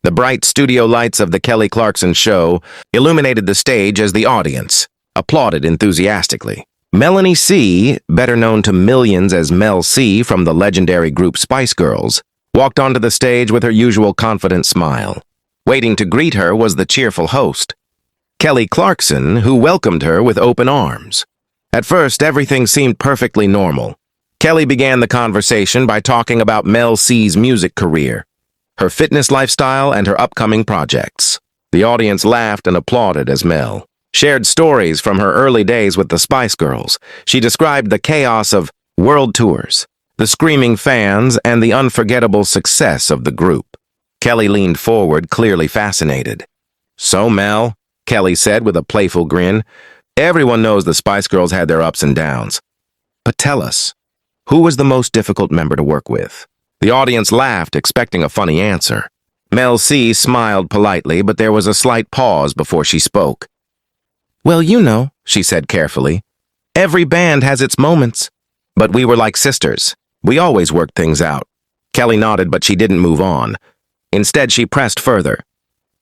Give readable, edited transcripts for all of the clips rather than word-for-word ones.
The bright studio lights of the Kelly Clarkson show illuminated the stage as the audience applauded enthusiastically. Melanie C, better known to millions as Mel C from the legendary group Spice Girls, walked onto the stage with her usual confident smile. Waiting to greet her was the cheerful host, Kelly Clarkson, who welcomed her with open arms. At first, everything seemed perfectly normal. Kelly began the conversation by talking about Mel C's music career, her fitness lifestyle, and her upcoming projects. The audience laughed and applauded as Mel shared stories from her early days with the Spice Girls. She described the chaos of world tours, the screaming fans, and the unforgettable success of the group. Kelly leaned forward, clearly fascinated. "So, Mel," Kelly said with a playful grin, "everyone knows the Spice Girls had their ups and downs. But tell us, who was the most difficult member to work with?" The audience laughed, expecting a funny answer. Mel C smiled politely, but there was a slight pause before she spoke. "Well, you know," she said carefully, "every band has its moments. But we were like sisters. We always worked things out." Kelly nodded, but she didn't move on. Instead, she pressed further.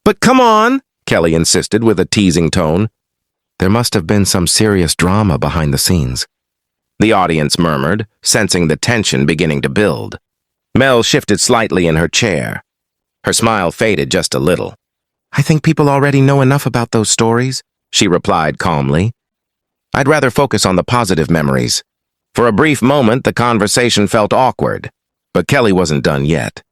"But come on," Kelly insisted with a teasing tone. "There must have been some serious drama behind the scenes," the audience murmured, sensing the tension beginning to build. Mel shifted slightly in her chair. Her smile faded just a little. "I think people already know enough about those stories," she replied calmly. "I'd rather focus on the positive memories." For a brief moment, the conversation felt awkward, but Kelly wasn't done yet.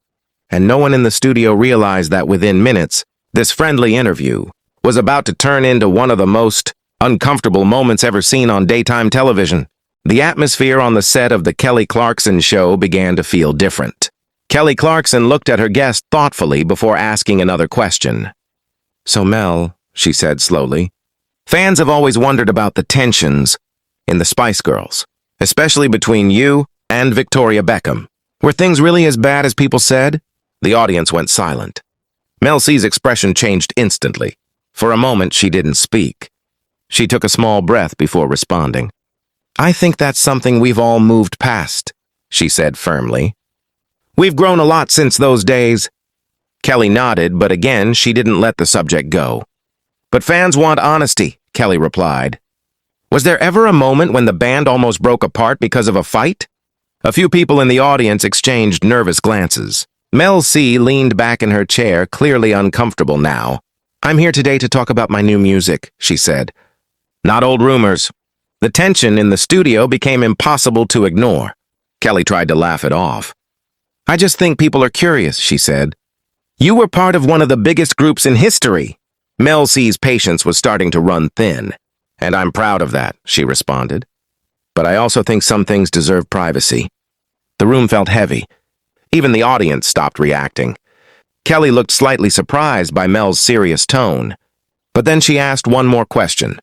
And no one in the studio realized that within minutes, this friendly interview was about to turn into one of the most uncomfortable moments ever seen on daytime television. The atmosphere on the set of the Kelly Clarkson show began to feel different. Kelly Clarkson looked at her guest thoughtfully before asking another question. "So, Mel," she said slowly, "fans have always wondered about the tensions in the Spice Girls, especially between you and Victoria Beckham. Were things really as bad as people said?" The audience went silent. Mel C's expression changed instantly. For a moment, she didn't speak. She took a small breath before responding. "I think that's something we've all moved past," she said firmly. "We've grown a lot since those days." Kelly nodded, but again, she didn't let the subject go. "But fans want honesty," Kelly replied. "Was there ever a moment when the band almost broke apart because of a fight?" A few people in the audience exchanged nervous glances. Mel C leaned back in her chair, clearly uncomfortable now. "I'm here today to talk about my new music," she said. "Not old rumors." The tension in the studio became impossible to ignore. Kelly tried to laugh it off. "I just think people are curious," she said. "You were part of one of the biggest groups in history." Mel C's patience was starting to run thin. "And I'm proud of that," she responded. "But I also think some things deserve privacy." The room felt heavy. Even the audience stopped reacting. Kelly looked slightly surprised by Mel's serious tone. But then she asked one more question.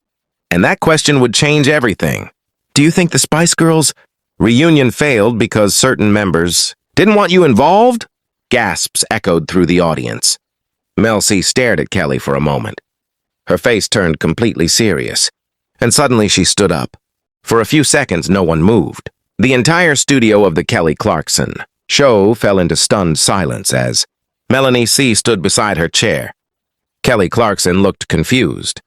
And that question would change everything. "Do you think the Spice Girls' reunion failed because certain members didn't want you involved?" Gasps echoed through the audience. Mel C stared at Kelly for a moment. Her face turned completely serious, and suddenly she stood up. For a few seconds, no one moved. The entire studio of the Kelly Clarkson show fell into stunned silence as Melanie C stood beside her chair. Kelly Clarkson looked confused.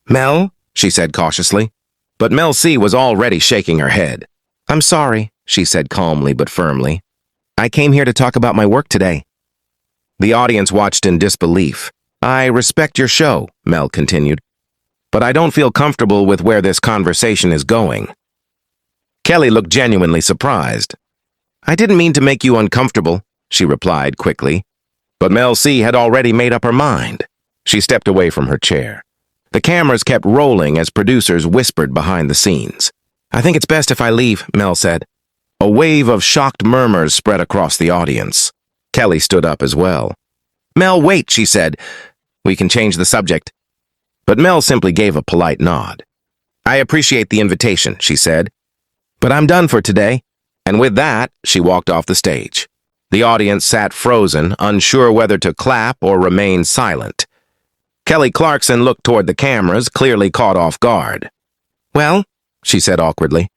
"Mel?" she said cautiously. But Mel C was already shaking her head. "I'm sorry," she said calmly but firmly. "I came here to talk about my work today." The audience watched in disbelief. "I respect your show," Mel continued, "but I don't feel comfortable with where this conversation is going." Kelly looked genuinely surprised. "I didn't mean to make you uncomfortable," she replied quickly. But Mel C had already made up her mind. She stepped away from her chair. The cameras kept rolling as producers whispered behind the scenes. "I think it's best if I leave," Mel said. A wave of shocked murmurs spread across the audience. Kelly stood up as well. "Mel, wait," she said. "We can change the subject." But Mel simply gave a polite nod. "I appreciate the invitation," she said. "But I'm done for today." And with that, she walked off the stage. The audience sat frozen, unsure whether to clap or remain silent. Kelly Clarkson looked toward the cameras, clearly caught off guard. "Well," she said awkwardly,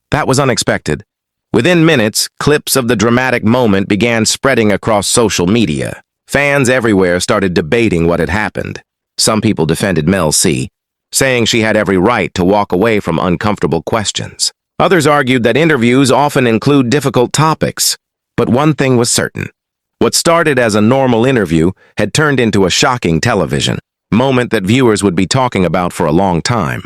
"that was unexpected." Within minutes, clips of the dramatic moment began spreading across social media. Fans everywhere started debating what had happened. Some people defended Mel C, saying she had every right to walk away from uncomfortable questions. Others argued that interviews often include difficult topics. But one thing was certain. What started as a normal interview had turned into a shocking television moment that viewers would be talking about for a long time.